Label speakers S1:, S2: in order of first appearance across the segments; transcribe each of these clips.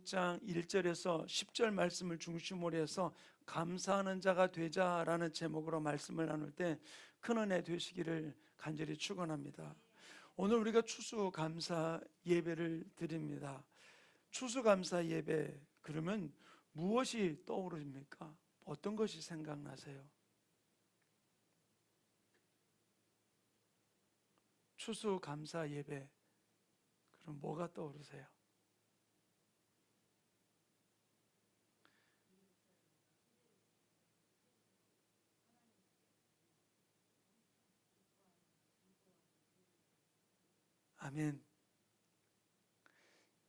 S1: 16장 1절에서 10절 말씀을 중심으로 해서 감사하는 자가 되자라는 제목으로 말씀을 나눌 때 큰 은혜 되시기를 간절히 축원합니다. 오늘 우리가 추수감사 예배를 드립니다. 추수감사 예배 그러면 무엇이 떠오릅니까? 어떤 것이 생각나세요? 추수감사 예배 그럼 뭐가 떠오르세요? 아멘.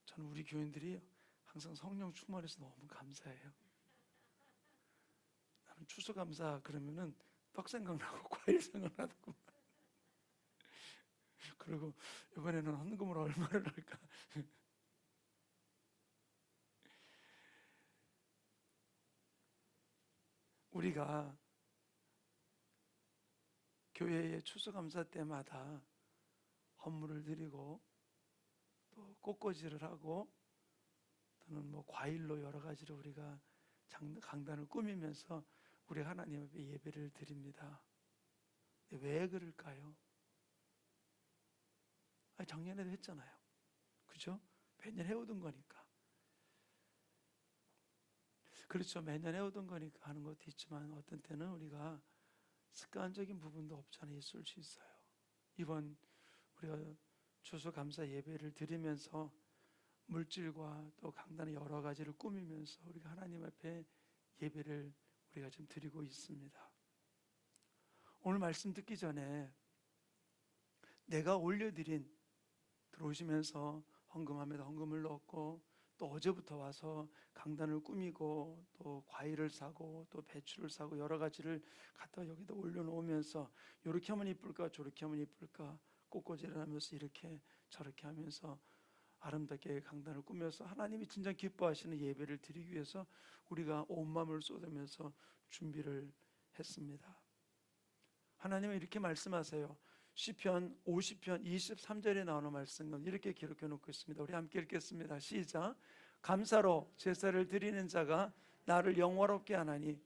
S1: 저는 우리 교인들이 항상 성령 충만해서 너무 감사해요. 나는 추수감사 그러면은 떡 생각나고 과일 생각나고 그리고 이번에는 헌금으로 얼마를 할까? 우리가 교회의 추수감사 때마다 헌물을 드리고 또 꽃꽂이를 하고 또는 뭐 과일로 여러 가지로 우리가 강단을 꾸미면서 우리 하나님 앞에 예배를 드립니다. 왜 그럴까요? 작년에도 했잖아요. 그죠? 매년 해오던 거니까. 그렇죠. 매년 해오던 거니까 하는 것도 있지만 어떤 때는 우리가 습관적인 부분도 없지 않아 있을 수 있어요. 이번 우리가 추수감사 예배를 드리면서 물질과 또 강단의 여러 가지를 꾸미면서 우리가 하나님 앞에 예배를 우리가 지금 드리고 있습니다. 오늘 말씀 듣기 전에 내가 올려드린 들어오시면서 헌금함에다 헌금을 넣었고 또 어제부터 와서 강단을 꾸미고 또 과일을 사고 또 배추를 사고 여러 가지를 갖다 여기다 올려놓으면서 이렇게 하면 이쁠까 저렇게 하면 이쁠까 꽃꽂이를 하면서 이렇게 저렇게 하면서 아름답게 강단을 꾸며서 하나님이 진짜 기뻐하시는 예배를 드리기 위해서 우리가 온 마음을 쏟으면서 준비를 했습니다. 하나님은 이렇게 말씀하세요. 시편 50편 23절에 나오는 말씀은 이렇게 기록해 놓고 있습니다. 우리 함께 읽겠습니다. 시작. 감사로 제사를 드리는 자가 나를 영화롭게 하나니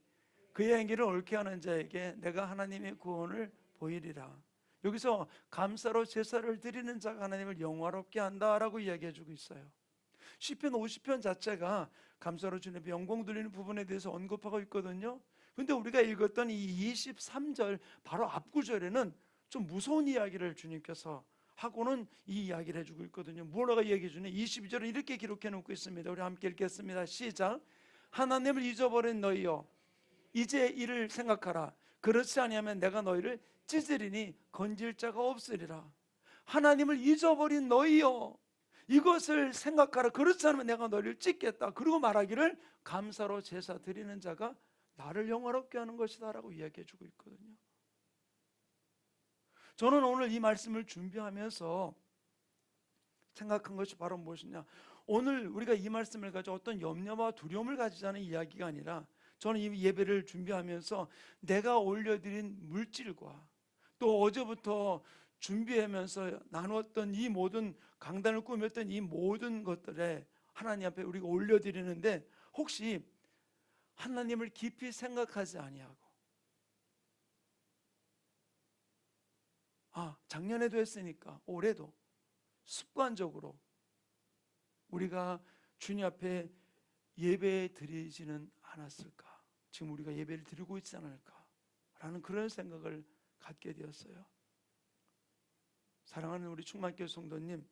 S1: 그의 행위를 옳게 하는 자에게 내가 하나님의 구원을 보이리라. 여기서 감사로 제사를 드리는 자가 하나님을 영화롭게 한다라고 이야기해 주고 있어요. 시편 50편 자체가 감사로 주님의 영광 돌리는 부분에 대해서 언급하고 있거든요. 근데 우리가 읽었던 이 23절 바로 앞구절에는 좀 무서운 이야기를 주님께서 하고는 이 이야기를 해주고 있거든요. 뭐라고 이야기해 주냐? 22절은 이렇게 기록해 놓고 있습니다. 우리 함께 읽겠습니다. 시작. 하나님을 잊어버린 너희여 이제 이를 생각하라. 그렇지 아니하면 내가 너희를 찢으리니 건질 자가 없으리라. 하나님을 잊어버린 너희여 이것을 생각하라. 그렇지 않으면 내가 너희를 찢겠다. 그리고 말하기를 감사로 제사 드리는 자가 나를 영화롭게 하는 것이다 라고 이야기해 주고 있거든요. 저는 오늘 이 말씀을 준비하면서 생각한 것이 바로 무엇이냐, 오늘 우리가 이 말씀을 가지고 어떤 염려와 두려움을 가지자는 이야기가 아니라 저는 이 예배를 준비하면서 내가 올려드린 물질과 또 어제부터 준비하면서 나누었던 이 모든 강단을 꾸몄던 이 모든 것들에 하나님 앞에 우리가 올려드리는데 혹시 하나님을 깊이 생각하지 아니하고 작년에도 했으니까 올해도 습관적으로 우리가 주님 앞에 예배 드리지는 않았을까? 지금 우리가 예배를 드리고 있지 않을까? 라는 그런 생각을 갖게 되었어요. 사랑하는 우리 충만교회 성도님,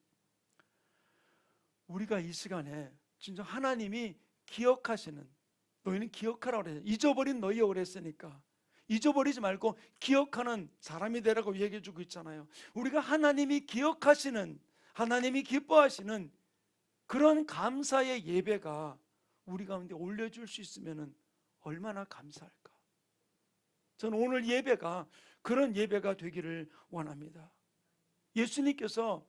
S1: 우리가 이 시간에 진짜 하나님이 기억하시는, 너희는 기억하라고 그랬어요. 잊어버린 너희여 그랬으니까 잊어버리지 말고 기억하는 사람이 되라고 얘기해 주고 있잖아요. 우리가 하나님이 기억하시는, 하나님이 기뻐하시는 그런 감사의 예배가 우리 가운데 올려줄 수 있으면 얼마나 감사할까. 저는 오늘 예배가 그런 예배가 되기를 원합니다. 예수님께서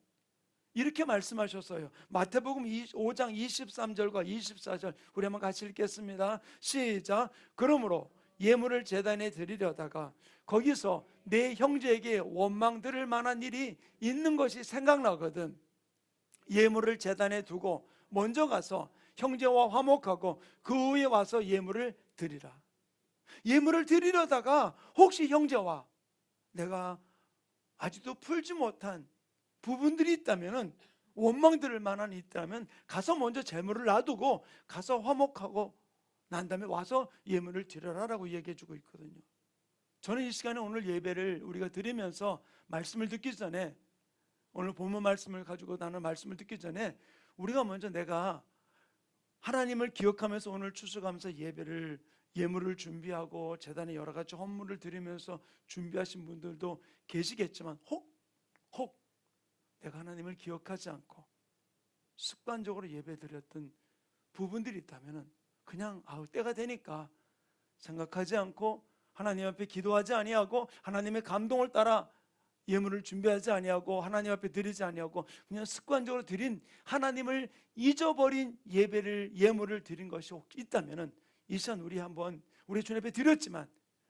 S1: 이렇게 말씀하셨어요. 마태복음 5장 23절과 24절 우리 한번 같이 읽겠습니다. 시작. 그러므로 예물을 제단에 드리려다가 거기서 내 형제에게 원망 들을 만한 일이 있는 것이 생각나거든 예물을 제단에 두고 먼저 가서 형제와 화목하고 그 후에 와서 예물을 드리라. 예물을 드리려다가 혹시 형제와 내가 아직도 풀지 못한 부분들이 있다면, 원망들을 만한 있다면 가서 먼저 재물을 놔두고 가서 화목하고 난 다음에 와서 예물을 드려라라고 얘기해 주고 있거든요. 저는 이 시간에 오늘 예배를 우리가 드리면서 말씀을 듣기 전에, 오늘 본문 말씀을 가지고 나는 말씀을 듣기 전에 우리가 먼저 내가 하나님을 기억하면서 오늘 추수감사 예물을 준비하고 제단에 여러 가지 헌물을 드리면서 준비하신 분들도 계시겠지만, 혹 내가 하나님을 기억하지 않고 습관적으로 예배 드렸던 부분들이 있다면 그냥 때가 되니까 생각하지 않고 하나님 앞에 기도하지 아니하고 하나님의 감동을 따라 예물을 준비하지 아니하고 하나님 앞에 드리지 아니하고 그냥 습관적으로 드린, 하나님을 잊어버린 예물을 드린 것이 혹 있다면 이 시간 우리 주님 앞에 드렸지만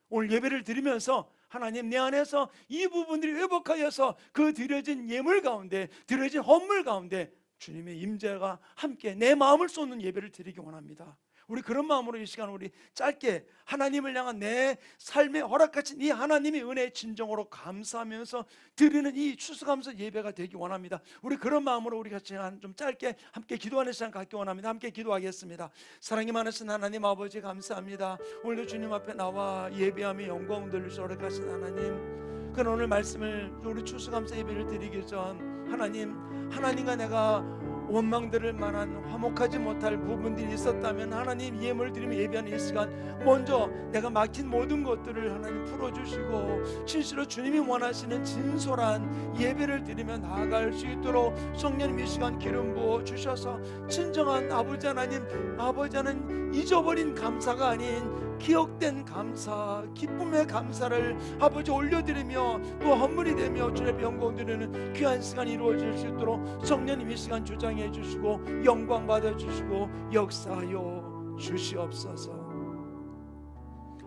S1: 오늘 예배를 드리면서 하나님, 내 안에서 이 부분들이 회복하여서 그 드려진 예물 가운데, 드려진 헌물 가운데 주님의 임재가 함께 내 마음을 쏟는 예배를 드리기 원합니다. 우리 그런 마음으로 이 시간 우리 짧게 하나님을 향한 내 삶에 허락하신 이 하나님의 은혜에 진정으로 감사하면서 드리는 이 추수감사 예배가 되기 원합니다. 우리 그런 마음으로 우리 같이 좀 짧게 함께 기도하는 시간 갖기 원합니다. 함께 기도하겠습니다. 사랑이 많으신 하나님 아버지, 감사합니다. 오늘도 주님 앞에 나와 예배하며 영광 돌릴 수 허락하신 하나님, 그런 오늘 말씀을 우리 추수감사 예배를 드리기 전 하나님과 내가 원망들을 만한 화목하지 못할 부분들이 있었다면 하나님, 예물 드리며 예배하는 이 시간 먼저 내가 막힌 모든 것들을 하나님 풀어주시고 진실로 주님이 원하시는 진솔한 예배를 드리며 나아갈 수 있도록 성령님 이 시간 기름 부어 주셔서 진정한 아버지는 잊어버린 감사가 아닌 기억된 감사, 기쁨의 감사를 아버지 올려드리며 또 헌물이 되며 주님의 영광 드리는 귀한 시간이 이루어질 수 있도록 성령님 이 시간 주장해 주시고 영광 받아주시고 역사하여 주시옵소서.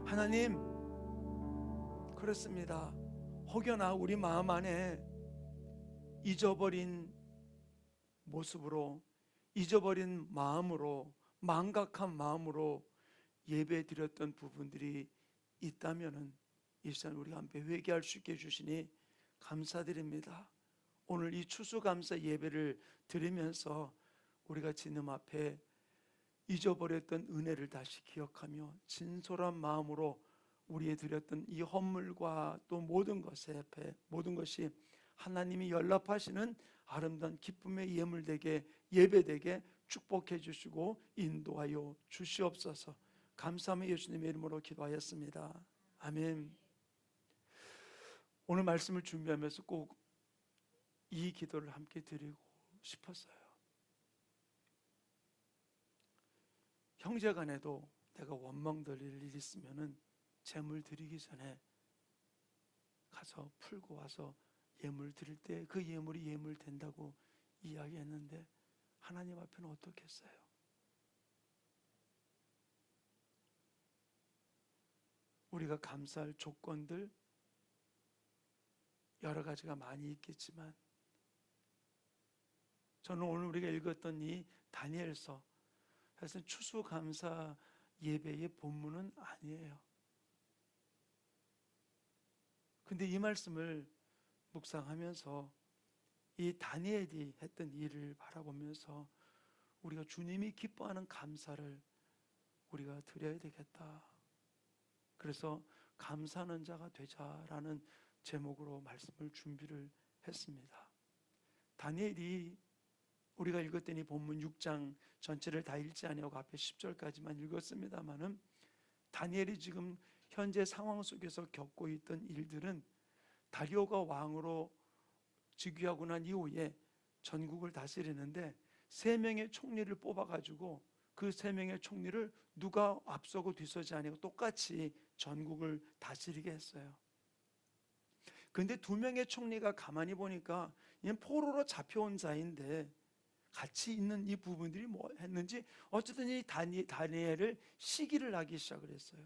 S1: 하나님, 그렇습니다. 혹여나 우리 마음 안에 잊어버린 모습으로, 잊어버린 마음으로, 망각한 마음으로 예배 드렸던 부분들이 있다면은 이 시간 우리가 함께 회개할 수 있게 해주시니 감사드립니다. 오늘 이 추수감사 예배를 드리면서 우리가 주님 앞에 잊어버렸던 은혜를 다시 기억하며 진솔한 마음으로 우리의 드렸던 이 헌물과 또 모든 것이 하나님이 연락하시는 아름다운 기쁨의 예물되게, 예배되게 축복해 주시고 인도하여 주시옵소서. 감사하며 예수님의 이름으로 기도하였습니다. 아멘. 오늘 말씀을 준비하면서 꼭 이 기도를 함께 드리고 싶었어요. 형제간에도 내가 원망 드릴 일이 있으면은 재물 드리기 전에 가서 풀고 와서 예물 드릴 때 그 예물이 예물 된다고 이야기했는데 하나님 앞에는 어떻겠어요? 우리가 감사할 조건들 여러 가지가 많이 있겠지만 저는 오늘 우리가 읽었던 이 다니엘서, 사실 추수감사 예배의 본문은 아니에요. 근데 이 말씀을 묵상하면서 이 다니엘이 했던 일을 바라보면서 우리가 주님이 기뻐하는 감사를 우리가 드려야 되겠다. 그래서 감사하는 자가 되자라는 제목으로 말씀을 준비를 했습니다. 다니엘이 우리가 읽었던 이 본문 6장 전체를 다 읽지 아니하고 앞에 10절까지만 읽었습니다마는 다니엘이 지금 현재 상황 속에서 겪고 있던 일들은 다리오가 왕으로 즉위하고 난 이후에 전국을 다스리는데 3명의 총리를 뽑아가지고 그 3명의 총리를 누가 앞서고 뒤서지 아니고 똑같이 전국을 다스리게 했어요. 그런데 2명의 총리가 가만히 보니까 얘는 포로로 잡혀온 자인데 같이 있는 이 부분들이 뭐 했는지 어쨌든 이 다니엘을 시기를 하기 시작을 했어요.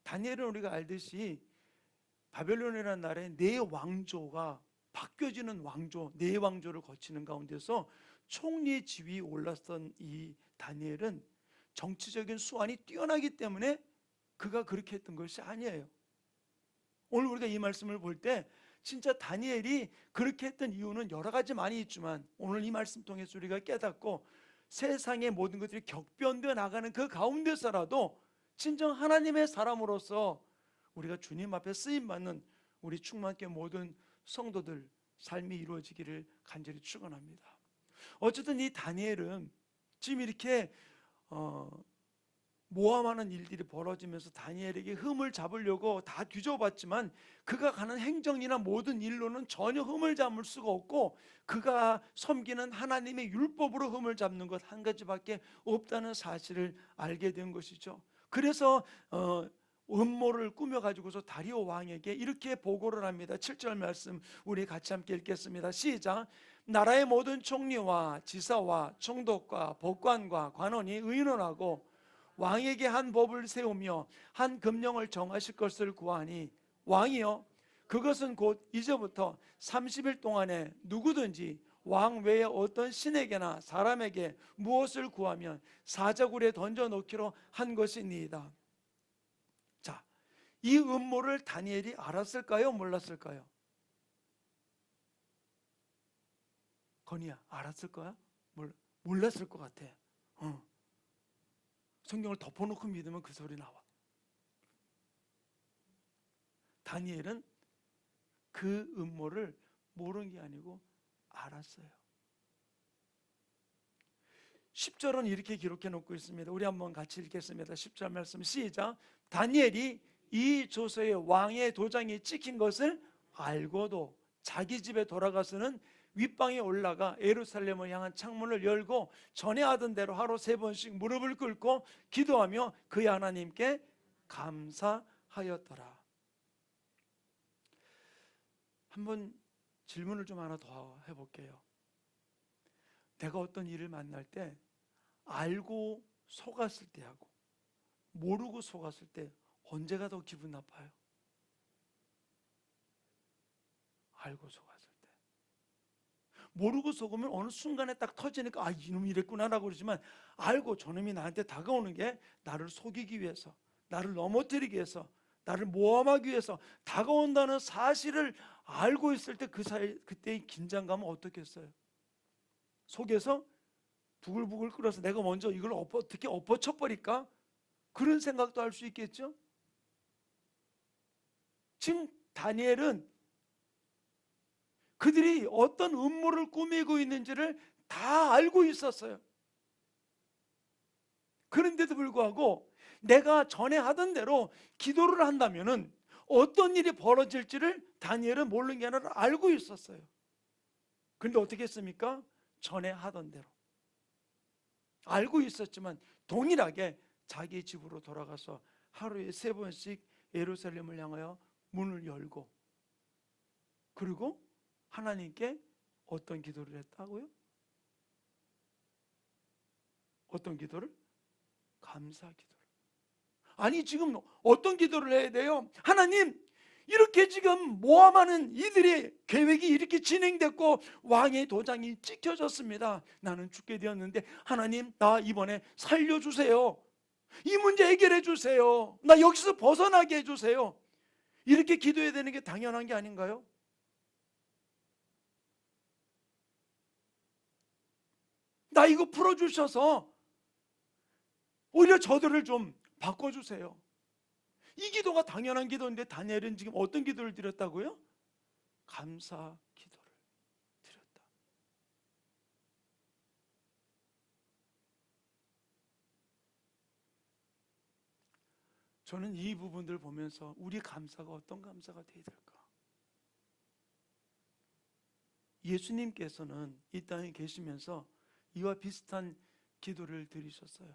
S1: 다니엘은 우리가 알듯이 바벨론이라는 나라의 4왕조가 바뀌어지는 왕조, 4왕조를 거치는 가운데서 총리 지위에 올랐던 이 다니엘은 정치적인 수완이 뛰어나기 때문에 그가 그렇게 했던 것이 아니에요. 오늘 우리가 이 말씀을 볼 때 진짜 다니엘이 그렇게 했던 이유는 여러 가지 많이 있지만, 오늘 이 말씀 통해서 우리가 깨닫고 세상의 모든 것들이 격변되어 나가는 그 가운데서라도 진정 하나님의 사람으로서 우리가 주님 앞에 쓰임받는 우리 충만교회 모든 성도들 삶이 이루어지기를 간절히 축원합니다. 어쨌든 이 다니엘은 지금 이렇게 모함하는 일들이 벌어지면서 다니엘에게 흠을 잡으려고 다 뒤져봤지만 그가 가는 행정이나 모든 일로는 전혀 흠을 잡을 수가 없고, 그가 섬기는 하나님의 율법으로 흠을 잡는 것 한 가지밖에 없다는 사실을 알게 된 것이죠. 그래서 음모를 꾸며가지고서 다리오 왕에게 이렇게 보고를 합니다. 7절 말씀 우리 같이 함께 읽겠습니다. 시작. 나라의 모든 총리와 지사와 총독과 법관과 관원이 의논하고 왕에게 한 법을 세우며 한 금령을 정하실 것을 구하니, 왕이여 그것은 곧 이제부터 30일 동안에 누구든지 왕 외에 어떤 신에게나 사람에게 무엇을 구하면 사자굴에 던져놓기로 한 것이니이다. 자, 이 음모를 다니엘이 알았을까요? 몰랐을까요? 건이야, 알았을 거야? 몰랐을 것 같아. 성경을 덮어놓고 믿으면 그 소리 나와. 다니엘은 그 음모를 모르는 게 아니고 알았어요. 10절은 이렇게 기록해 놓고 있습니다. 우리 한번 같이 읽겠습니다. 10절 말씀 시작. 다니엘이 이 조서에 왕의 도장이 찍힌 것을 알고도 자기 집에 돌아가서는 윗방에 올라가 예루살렘을 향한 창문을 열고 전에 하던 대로 하루 3번씩 무릎을 꿇고 기도하며 그의 하나님께 감사하였더라. 한번 질문을 좀 하나 더 해볼게요. 내가 어떤 일을 만날 때 알고 속았을 때하고 모르고 속았을 때 언제가 더 기분 나빠요? 알고 속았을 때. 모르고 속으면 어느 순간에 딱 터지니까 아, 이놈이 이랬구나라고 그러지만, 알고 저놈이 나한테 다가오는 게 나를 속이기 위해서, 나를 넘어뜨리기 위해서, 나를 모함하기 위해서 다가온다는 사실을 알고 있을 때 그때의 긴장감은 어떻겠어요? 속에서 부글부글 끓어서 내가 먼저 이걸 어떻게 엎어쳐버릴까? 그런 생각도 할 수 있겠죠? 지금 다니엘은 그들이 어떤 음모를 꾸미고 있는지를 다 알고 있었어요. 그런데도 불구하고 내가 전에 하던 대로 기도를 한다면은 어떤 일이 벌어질지를 다니엘은 모르는 게 아니라 알고 있었어요. 그런데 어떻게 했습니까? 전에 하던 대로 알고 있었지만 동일하게 자기 집으로 돌아가서 하루에 3번씩 예루살렘을 향하여 문을 열고, 그리고 하나님께 어떤 기도를 했다고요? 어떤 기도를? 감사 기도를. 아니 지금 어떤 기도를 해야 돼요? 하나님, 이렇게 지금 모함하는 이들의 계획이 이렇게 진행됐고 왕의 도장이 찍혀졌습니다. 나는 죽게 되었는데 하나님, 나 이번에 살려주세요. 이 문제 해결해 주세요. 나 여기서 벗어나게 해주세요. 이렇게 기도해야 되는 게 당연한 게 아닌가요? 나 이거 풀어주셔서 오히려 저들을 좀 바꿔주세요. 이 기도가 당연한 기도인데 다니엘은 지금 어떤 기도를 드렸다고요? 감사 기도를 드렸다. 저는 이 부분들 보면서 우리 감사가 어떤 감사가 되어야 될까? 예수님께서는 이 땅에 계시면서 이와 비슷한 기도를 드리셨어요.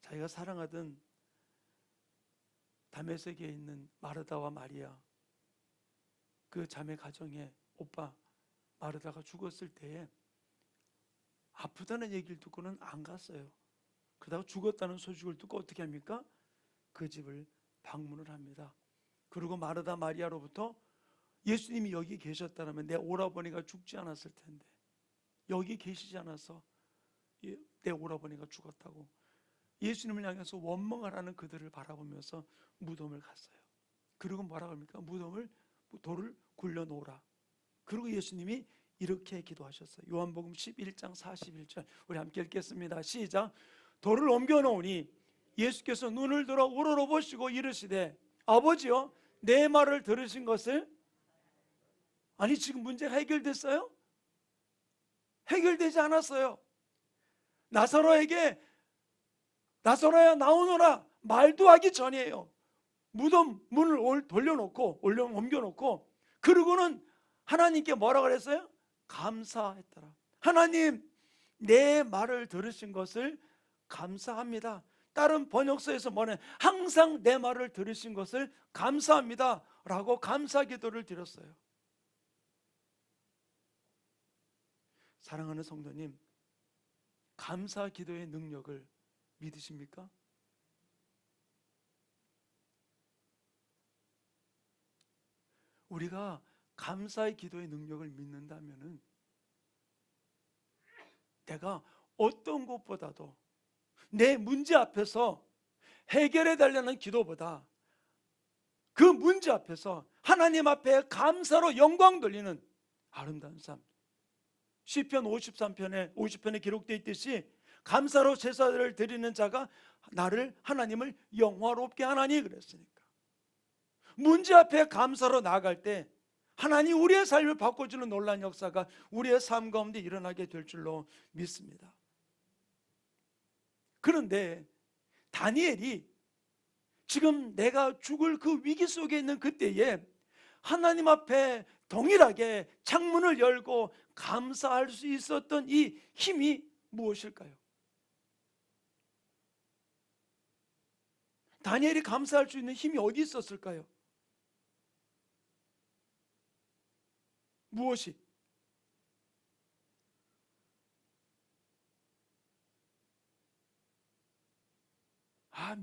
S1: 자기가 사랑하던 다메섹에 있는 마르다와 마리아, 그 자매 가정에 오빠 마르다가 죽었을 때에 아프다는 얘기를 듣고는 안 갔어요. 그러다가 죽었다는 소식을 듣고 어떻게 합니까? 그 집을 방문을 합니다. 그리고 마르다 마리아로부터 예수님이 여기 계셨다면 내 오라버니가 죽지 않았을 텐데, 여기 계시지 않아서 내 오라버니가 죽었다고 예수님을 향해서 원망을 하는 그들을 바라보면서 무덤을 갔어요. 그리고 뭐라고 합니까? 무덤을 돌을 굴려 놓으라. 그리고 예수님이 이렇게 기도하셨어요. 요한복음 11장 41절 우리 함께 읽겠습니다. 시작. 돌을 옮겨 놓으니 예수께서 눈을 들어 우러러 보시고 이르시되 아버지여 내 말을 들으신 것을. 아니 지금 문제가 해결됐어요? 해결되지 않았어요. 나사로에게 나사로야 나오너라 말도 하기 전이에요. 무덤 문을 돌려놓고 옮겨놓고 그러고는 하나님께 뭐라 그랬어요? 감사했더라. 하나님 내 말을 들으신 것을 감사합니다. 다른 번역서에서 뭐냐, 항상 내 말을 들으신 것을 감사합니다 라고 감사 기도를 드렸어요. 사랑하는 성도님, 감사 기도의 능력을 믿으십니까? 우리가 감사의 기도의 능력을 믿는다면은 내가 어떤 것보다도 내 문제 앞에서 해결해 달라는 기도보다 그 문제 앞에서 하나님 앞에 감사로 영광 돌리는 아름다운 삶. 시편 50편에 기록되어 있듯이 감사로 제사를 드리는 자가 나를 하나님을 영화롭게 하나니 그랬으니까. 문제 앞에 감사로 나아갈 때 하나님 우리의 삶을 바꿔주는 놀라운 역사가 우리의 삶 가운데 일어나게 될 줄로 믿습니다. 그런데 다니엘이 지금 내가 죽을 그 위기 속에 있는 그때에 하나님 앞에 동일하게 창문을 열고 감사할 수 있었던 이 힘이 무엇일까요? 다니엘이 감사할 수 있는 힘이 어디 있었을까요? 무엇이?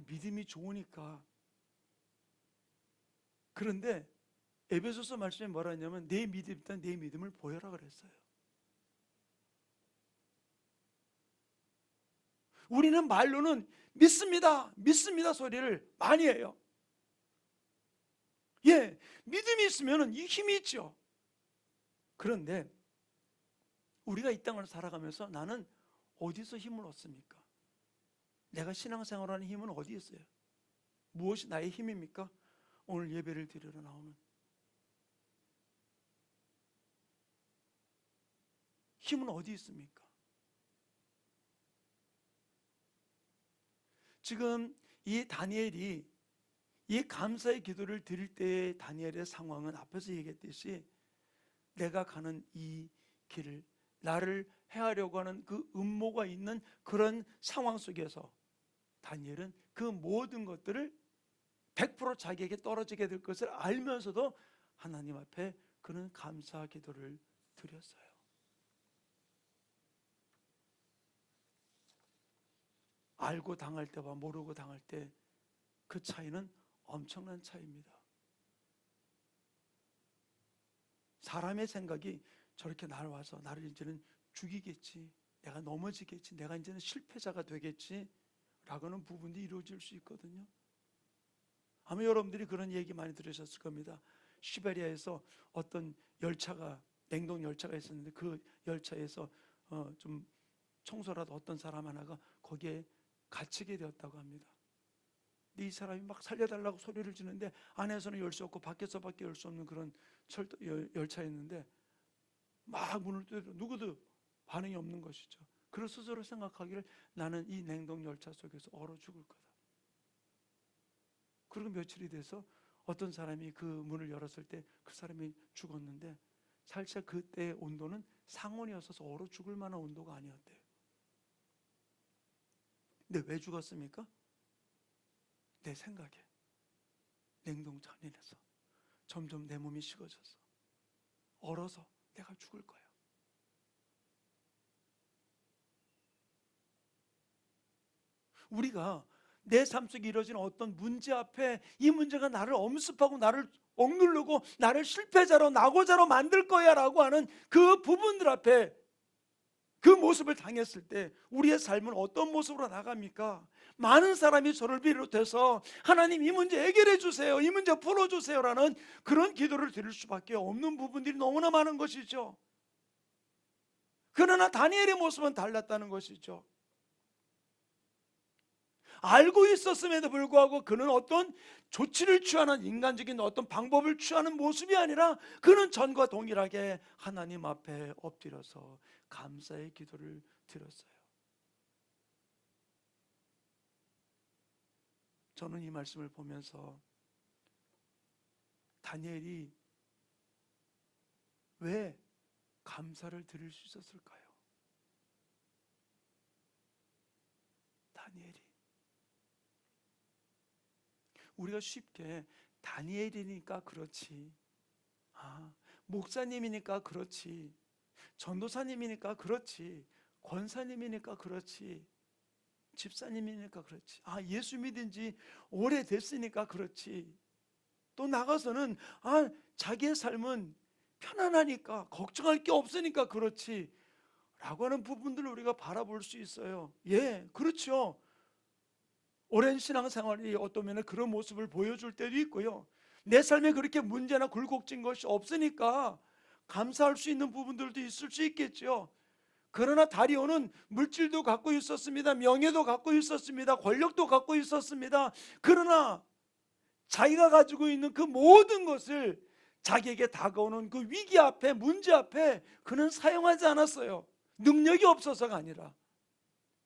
S1: 믿음이 좋으니까. 그런데 에베소서 말씀에 뭐라 했냐면 내 믿음을 보여라 그랬어요. 우리는 말로는 믿습니다 소리를 많이 해요. 믿음이 있으면 이 힘이 있죠. 그런데 우리가 이 땅을 살아가면서 나는 어디서 힘을 얻습니까? 내가 신앙생활하는 힘은 어디 있어요? 무엇이 나의 힘입니까? 오늘 예배를 드리러 나오는 힘은 어디 있습니까? 지금 이 다니엘이 이 감사의 기도를 드릴 때의 다니엘의 상황은 앞에서 얘기했듯이 내가 가는 이 길을 나를 해하려고 하는 그 음모가 있는 그런 상황 속에서 다니엘은 그 모든 것들을 100% 자기에게 떨어지게 될 것을 알면서도 하나님 앞에 그는 감사 기도를 드렸어요. 알고 당할 때와 모르고 당할 때 그 차이는 엄청난 차이입니다. 사람의 생각이 저렇게 나를 와서 나를 이제는 죽이겠지, 내가 넘어지겠지, 내가 이제는 실패자가 되겠지 라고는 부분이 이루어질 수 있거든요. 아마 여러분들이 그런 얘기 많이 들으셨을 겁니다. 시베리아에서 어떤 열차가, 냉동 열차가 있었는데 그 열차에서 좀 청소라도 어떤 사람 하나가 거기에 갇히게 되었다고 합니다. 근데 이 사람이 막 살려달라고 소리를 지르는데 안에서는 열 수 없고 밖에서밖에 열 수 없는 그런 열차였는데 막 문을 두드려 누구도 반응이 없는 것이죠. 그래서 스스로 생각하기를 나는 이 냉동 열차 속에서 얼어 죽을 거다. 그리고 며칠이 돼서 어떤 사람이 그 문을 열었을 때 그 사람이 죽었는데 살짝 그때의 온도는 상온이었어서 얼어 죽을 만한 온도가 아니었대요. 근데 왜 죽었습니까? 내 생각에 냉동차 안에서 점점 내 몸이 식어져서 얼어서 내가 죽을 거야. 우리가 내 삶 속에 이루어지는 어떤 문제 앞에 이 문제가 나를 엄습하고 나를 억누르고 나를 실패자로 낙오자로 만들 거야 라고 하는 그 부분들 앞에 그 모습을 당했을 때 우리의 삶은 어떤 모습으로 나갑니까? 많은 사람이 저를 비롯해서 하나님 이 문제 해결해 주세요, 이 문제 풀어주세요 라는 그런 기도를 드릴 수밖에 없는 부분들이 너무나 많은 것이죠. 그러나 다니엘의 모습은 달랐다는 것이죠. 알고 있었음에도 불구하고 그는 어떤 조치를 취하는 인간적인 어떤 방법을 취하는 모습이 아니라 그는 전과 동일하게 하나님 앞에 엎드려서 감사의 기도를 드렸어요. 저는 이 말씀을 보면서 다니엘이 왜 감사를 드릴 수 있었을까요? 다니엘이, 우리가 쉽게 다니엘이니까 그렇지, 목사님이니까 그렇지, 전도사님이니까 그렇지, 권사님이니까 그렇지, 집사님이니까 그렇지, 예수 믿은 지 오래됐으니까 그렇지, 또 나가서는 자기의 삶은 편안하니까 걱정할 게 없으니까 그렇지 라고 하는 부분들을 우리가 바라볼 수 있어요. 예, 그렇죠. 오랜 신앙생활이 어떤 면에 그런 모습을 보여줄 때도 있고요. 내 삶에 그렇게 문제나 굴곡진 것이 없으니까 감사할 수 있는 부분들도 있을 수 있겠죠. 그러나 다리오는 물질도 갖고 있었습니다. 명예도 갖고 있었습니다. 권력도 갖고 있었습니다. 그러나 자기가 가지고 있는 그 모든 것을 자기에게 다가오는 그 위기 앞에, 문제 앞에 그는 사용하지 않았어요. 능력이 없어서가 아니라.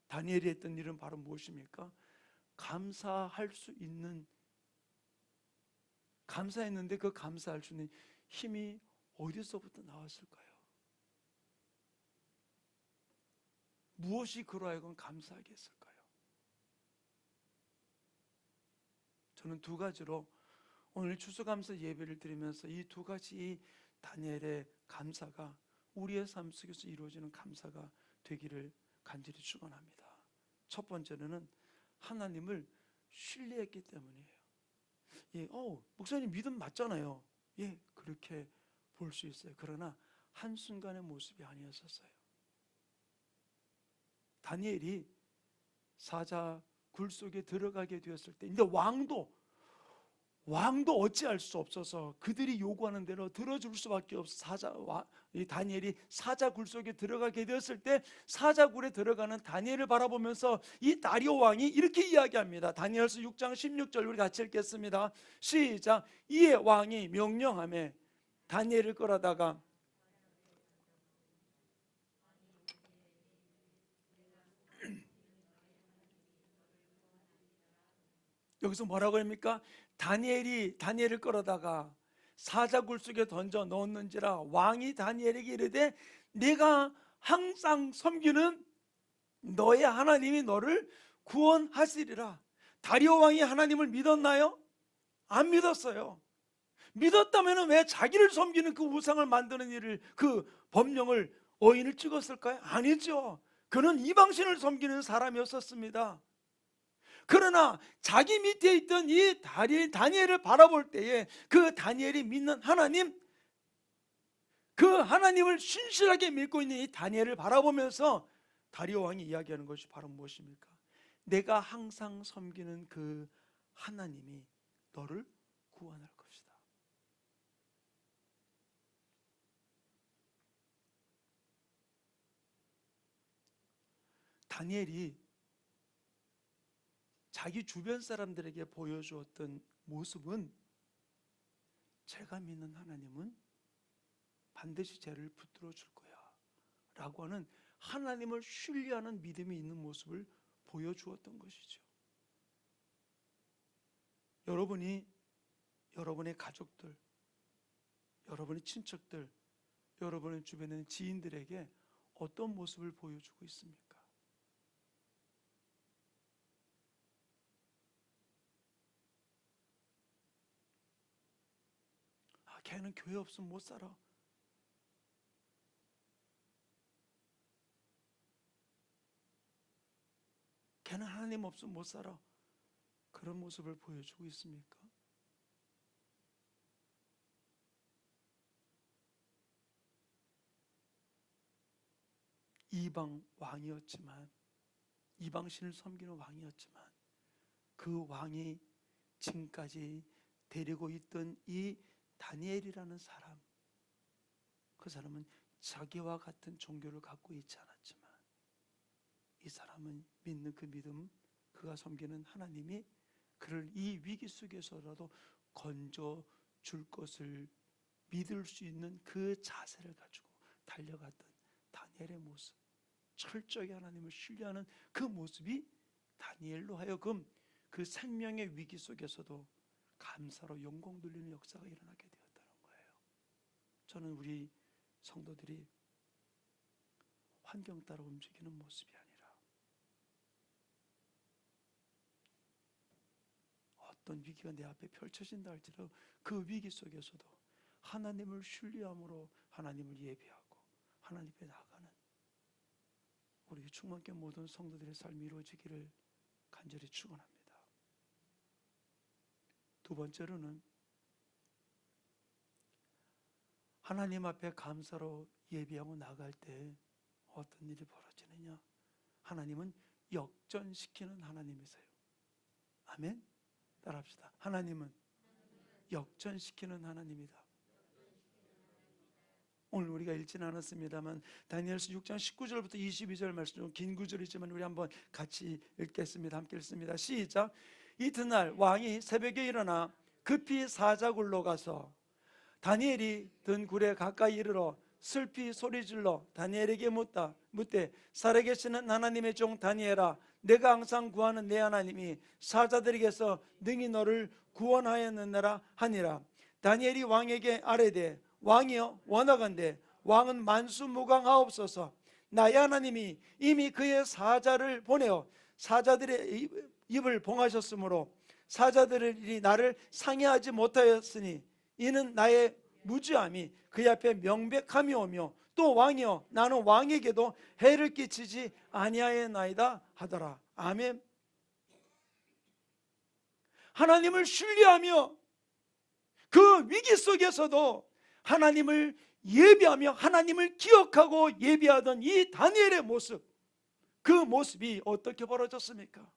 S1: 다니엘이 했던 일은 바로 무엇입니까? 감사할 수 있는, 감사했는데 그 감사할 수 있는 힘이 어디서부터 나왔을까요? 무엇이 그로 하여금 감사하게 했을까요? 저는 두 가지로 오늘 추수감사 예배를 드리면서 이 두 가지 다니엘의 감사가 우리의 삶 속에서 이루어지는 감사가 되기를 간절히 축원합니다. 첫 번째는 하나님을 신뢰했기 때문이에요. 예, 목사님 믿음 맞잖아요. 예, 그렇게 볼 수 있어요. 그러나 한순간의 모습이 아니었었어요. 다니엘이 사자 굴 속에 들어가게 되었을 때, 근데 왕도 어찌할 수 없어서 그들이 요구하는 대로 들어줄 수밖에 없어 이 다니엘이 사자 굴 속에 들어가게 되었을 때 사자굴에 들어가는 다니엘을 바라보면서 이 다리오 왕이 이렇게 이야기합니다. 다니엘서 6장 16절 우리 같이 읽겠습니다. 시작. 이에 왕이 명령하며 다니엘을 끌어다가 여기서 뭐라고 합니까? 다니엘을 끌어다가 사자굴 속에 던져 넣었는지라 왕이 다니엘에게 이르되 내가 항상 섬기는 너의 하나님이 너를 구원하시리라. 다리오 왕이 하나님을 믿었나요? 안 믿었어요. 믿었다면 왜 자기를 섬기는 그 우상을 만드는 일을, 그 법령을, 어인을 찍었을까요? 아니죠. 그는 이방신을 섬기는 사람이었습니다. 그러나 자기 밑에 있던 이 다니엘을 바라볼 때에 그 다니엘이 믿는 하나님, 그 하나님을 신실하게 믿고 있는 이 다니엘을 바라보면서 다리오 왕이 이야기하는 것이 바로 무엇입니까? 내가 항상 섬기는 그 하나님이 너를 구원할 것이다. 다니엘이 자기 주변 사람들에게 보여주었던 모습은 제가 믿는 하나님은 반드시 죄를 붙들어 줄 거야 라고 하는 하나님을 신뢰하는 믿음이 있는 모습을 보여주었던 것이죠. 여러분이 여러분의 가족들, 여러분의 친척들, 여러분의 주변에 있는 지인들에게 어떤 모습을 보여주고 있습니까? 걔는 교회 없으면 못 살아. 걔는 하나님 없으면 못 살아. 그런 모습을 보여주고 있습니까? 이방 왕이었지만, 이방신을 섬기는 왕이었지만, 그 왕이 지금까지 데리고 있던 이 다니엘이라는 사람, 그 사람은 자기와 같은 종교를 갖고 있지 않았지만, 이 사람은 믿는 그 믿음, 그가 섬기는 하나님이 그를 이 위기 속에서라도 건져 줄 것을 믿을 수 있는 그 자세를 가지고 달려갔던 다니엘의 모습, 철저히 하나님을 신뢰하는 그 모습이 다니엘로 하여금 그 생명의 위기 속에서도 감사로 영광 돌리는 역사가 일어나게 되었다는 거예요. 저는 우리 성도들이 환경 따라 움직이는 모습이 아니라 어떤 위기가 내 앞에 펼쳐진다 할지라도 그 위기 속에서도 하나님을 신뢰함으로 하나님을 예배하고 하나님 앞에 나아가는 우리 충만교회 모든 성도들의 삶이 이루어지기를 간절히 축원합니다. 두 번째로는 하나님 앞에 감사로 예배하고 나갈 때 어떤 일이 벌어지느냐? 하나님은 역전시키는 하나님이세요. 아멘? 따라합시다. 하나님은 역전시키는 하나님이다. 오늘 우리가 읽지는 않았습니다만 다니엘서 6장 19절부터 22절 말씀, 좀 긴 구절이지만 우리 한번 같이 읽겠습니다. 함께 읽습니다. 시작. 이튿날 왕이 새벽에 일어나 급히 사자굴로 가서 다니엘이 든 굴에 가까이 이르러 슬피 소리질러 다니엘에게 묻되 살아계시는 하나님의 종 다니엘아, 내가 항상 구하는 내 하나님이 사자들에게서 능히 너를 구원하였느니라 하니라. 다니엘이 왕에게 아뢰되 왕이여 원하건대 왕은 만수무강하옵소서. 나의 하나님이 이미 그의 사자를 보내어 사자들의 입을 봉하셨으므로 사자들이 나를 상해하지 못하였으니 이는 나의 무지함이 그의 앞에 명백함이 오며 또 왕이여 나는 왕에게도 해를 끼치지 아니하였나이다 하더라. 아멘. 하나님을 신뢰하며 그 위기 속에서도 하나님을 예배하며 하나님을 기억하고 예배하던 이 다니엘의 모습, 그 모습이 어떻게 벌어졌습니까?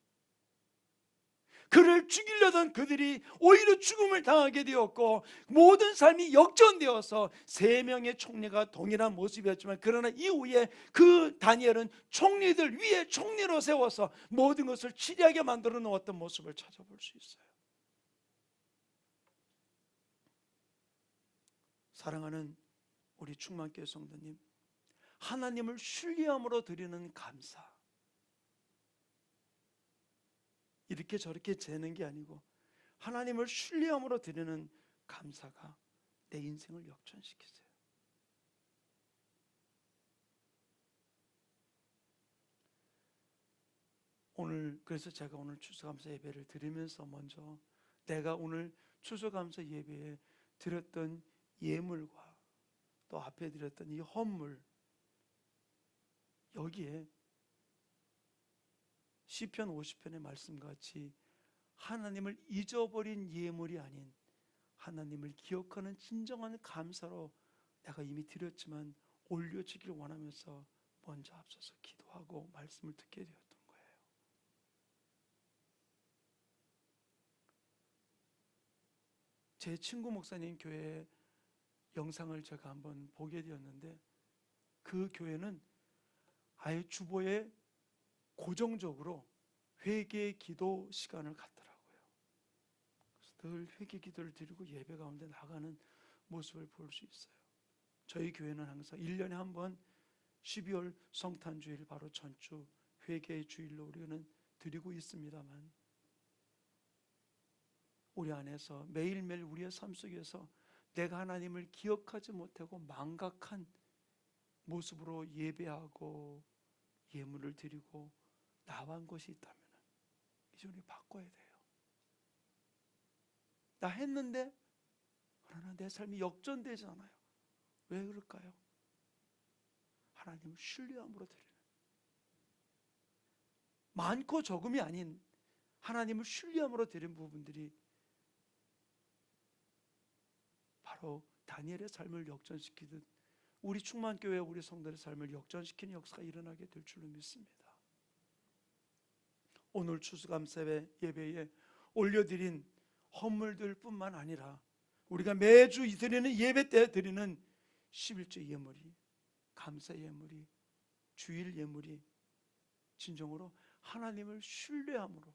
S1: 그를 죽이려던 그들이 오히려 죽음을 당하게 되었고 모든 삶이 역전되어서 3명의 총리가 동일한 모습이었지만, 그러나 이후에 그 다니엘은 총리들 위에 총리로 세워서 모든 것을 치리하게 만들어 놓았던 모습을 찾아볼 수 있어요. 사랑하는 우리 충만교회 성도님, 하나님을 신뢰함으로 드리는 감사, 이렇게 저렇게 재는 게 아니고 하나님을 신뢰함으로 드리는 감사가 내 인생을 역전시키세요. 그래서 제가 오늘 추수감사 예배를 드리면서 먼저 내가 오늘 추수감사 예배에 드렸던 예물과 또 앞에 드렸던 이 헌물, 여기에 시편 50편의 말씀같이 하나님을 잊어버린 예물이 아닌 하나님을 기억하는 진정한 감사로 내가 이미 드렸지만 올려주기를 원하면서 먼저 앞서서 기도하고 말씀을 듣게 되었던 거예요. 제 친구 목사님 교회 영상을 제가 한번 보게 되었는데, 그 교회는 아예 주보에 고정적으로 회개 기도 시간을 갖더라고요. 그래서 늘 회개 기도를 드리고 예배 가운데 나가는 모습을 볼 수 있어요. 저희 교회는 항상 1년에 한 번 12월 성탄주일 바로 전주 회개의 주일로 우리는 드리고 있습니다만, 우리 안에서 매일매일 우리의 삶 속에서 내가 하나님을 기억하지 못하고 망각한 모습으로 예배하고 예물을 드리고 나간 것이 있다면 이제 우리 바꿔야 돼요. 나 했는데 그러나 내 삶이 역전되지 않아요. 왜 그럴까요? 하나님을 신뢰함으로 드리는, 많고 적음이 아닌 하나님을 신뢰함으로 드린 부분들이 바로 다니엘의 삶을 역전시키듯 우리 충만교회 우리 성도의 삶을 역전시키는 역사가 일어나게 될 줄로 믿습니다. 오늘 추수감사 예배에 올려드린 헌물들 뿐만 아니라 우리가 매주 드리는 예배 때 드리는 11조 예물이, 감사 예물이, 주일 예물이 진정으로 하나님을 신뢰함으로,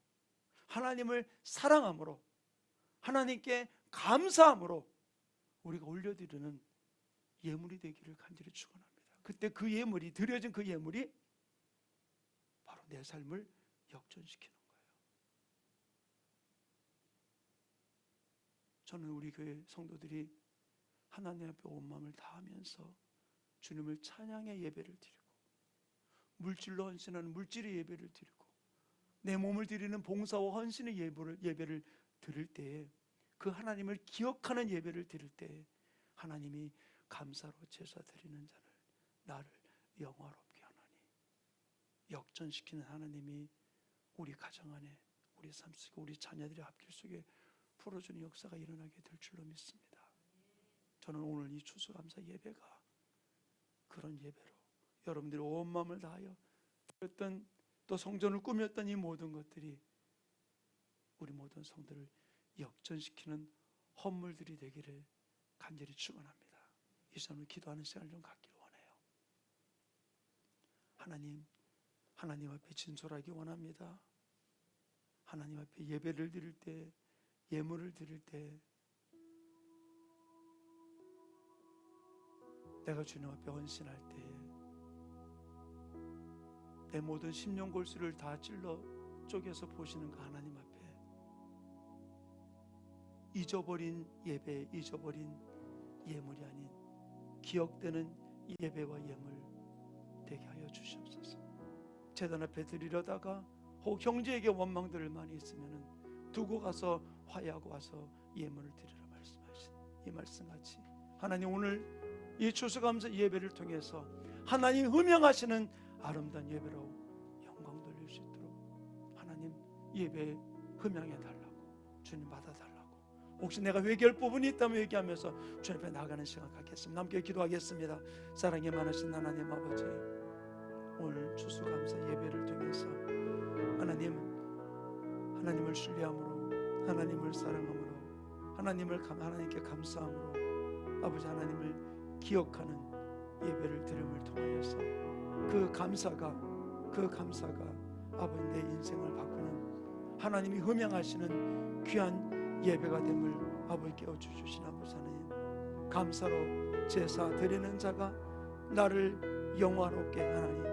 S1: 하나님을 사랑함으로, 하나님께 감사함으로 우리가 올려드리는 예물이 되기를 간절히 축원합니다. 그때 그 예물이, 드려진 그 예물이 바로 내 삶을 역전시키는 거예요. 저는 우리 교회 성도들이 하나님 앞에 온 마음을 다하면서 주님을 찬양의 예배를 드리고, 물질로 헌신하는 물질의 예배를 드리고, 내 몸을 드리는 봉사와 헌신의 예배를 드릴 때에, 그 하나님을 기억하는 예배를 드릴 때에 하나님이 감사로 제사 드리는 자를, 나를 영화롭게 하나니, 역전시키는 하나님이 우리 가정 안에, 우리 삶 속에, 우리 자녀들의 앞길 속에 풀어주는 역사가 일어나게 될 줄로 믿습니다. 저는 오늘 이 추수감사 예배가 그런 예배로 여러분들이 온 마음을 다하여 드렸던, 또 성전을 꾸몄던 이 모든 것들이 우리 모든 성도를 역전시키는 헌물들이 되기를 간절히 축원합니다. 이 시간을 기도하는 시간을 좀 갖기를 원해요. 하나님 앞에 진솔하기 원합니다. 하나님 앞에 예배를 드릴 때, 예물을 드릴 때 내가 주님 앞에 헌신할 때 내 모든 심령골수를 다 찔러 쪼개서 보시는 그 하나님 앞에 잊어버린 예배, 잊어버린 예물이 아닌 기억되는 예배와 예물 되게 하여 주시옵소서. 제단 앞에 드리려다가 혹 형제에게 원망들을 많이 있으면 두고 가서 화해하고 와서 예물을 드리라 말씀하신 이 말씀같이 하나님, 오늘 이 추수감사 예배를 통해서 하나님 흠양하시는 아름다운 예배로 영광 돌릴 수 있도록 하나님 예배 흠양해 달라고, 주님 받아달라고, 혹시 내가 회개할 부분이 있다면 회개하면서 주님 앞에 나가는 시간 갖겠습니다. 함께 기도하겠습니다. 사랑이 많으신 하나님 아버지, 오늘 추수감사 예배를 통해서 하나님을 신뢰함으로, 하나님을 사랑함으로, 하나님께 감사함으로 아버지 하나님을 기억하는 예배를 드림을 통하여서 그 감사가 아버지 내 인생을 바꾸는 하나님이 흠양하시는 귀한 예배가 됨을 아버지 깨워주신 아버지 하나님, 감사로 제사 드리는 자가 나를 영화롭게 하나님,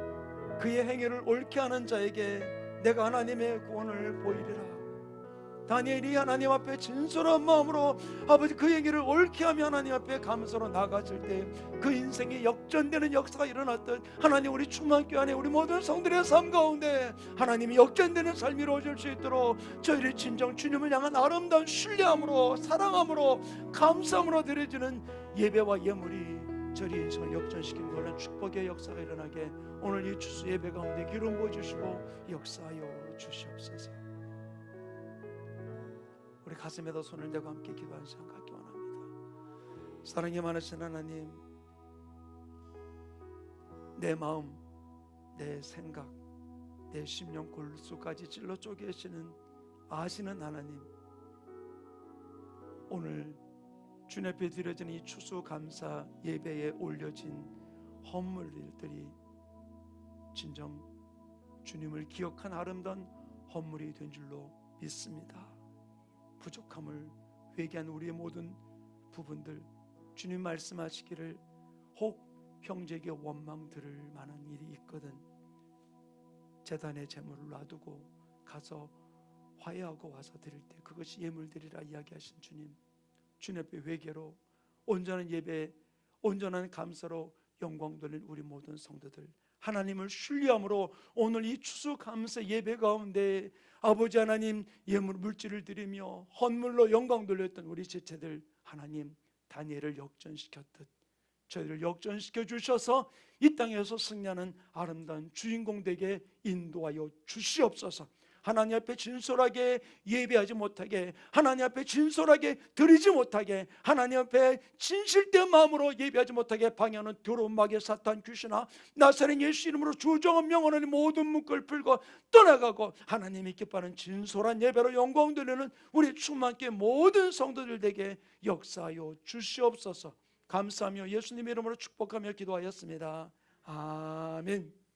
S1: 그의 행위를 옳게 하는 자에게 내가 하나님의 구원을 보이리라. 다니엘이 하나님 앞에 진솔한 마음으로 아버지 그 얘기를 옳게 하며 하나님 앞에 감사로 나갔을 때 그 인생이 역전되는 역사가 일어났던 하나님, 우리 충만교회 안에 우리 모든 성들의 삶 가운데 하나님이 역전되는 삶이 이루어질 수 있도록 저희를 진정 주님을 향한 아름다운 신뢰함으로, 사랑함으로, 감사함으로 드려지는 예배와 예물이 저희 인생을 역전시키는 그런 축복의 역사가 일어나게 오늘 이 추수 예배 가운데 기름 부어주시고 역사하여 주시옵소서. 우리 가슴에다 손을 대고 함께 기도하는 시간 갖기 원합니다. 사랑이 많으신 하나님, 내 마음, 내 생각, 내 심령 골수까지 찔러 쪼개시는 아시는 하나님, 오늘 주님 앞에 드려진 이 추수감사 예배에 올려진 헌물들이 진정 주님을 기억한 아름다운 헌물이 된 줄로 믿습니다. 부족함을 회개한 우리의 모든 부분들, 주님 말씀하시기를 혹 형제에게 원망 들을 만한 일이 있거든 제단에 제물을 놔두고 가서 화해하고 와서 드릴 때 그것이 예물드리라 이야기하신 주님, 주님 앞에 회개로 온전한 예배, 온전한 감사로 영광 돌린 우리 모든 성도들, 하나님을 신뢰함으로 오늘 이 추수감사 예배 가운데 아버지 하나님 예물 물질을 드리며 헌물로 영광 돌렸던 우리 지체들, 하나님 다니엘을 역전시켰듯 저희를 역전시켜 주셔서 이 땅에서 승리하는 아름다운 주인공 되게 인도하여 주시옵소서. 하나님 앞에 진솔하게 예배하지 못하게, 하나님 앞에 진솔하게 드리지 못하게, 하나님 앞에 진실된 마음으로 예배하지 못하게 방해하는 더러운 마귀의 사탄 귀신아, 나사렛 예수 이름으로 주정한 명언하는 모든 묶을 풀고 떠나가고 하나님이 기뻐하는 진솔한 예배로 영광 돌리는 우리 충만케 모든 성도들 에게 역사하여 주시옵소서. 감사하며 예수님 이름으로 축복하며 기도하였습니다. 아멘.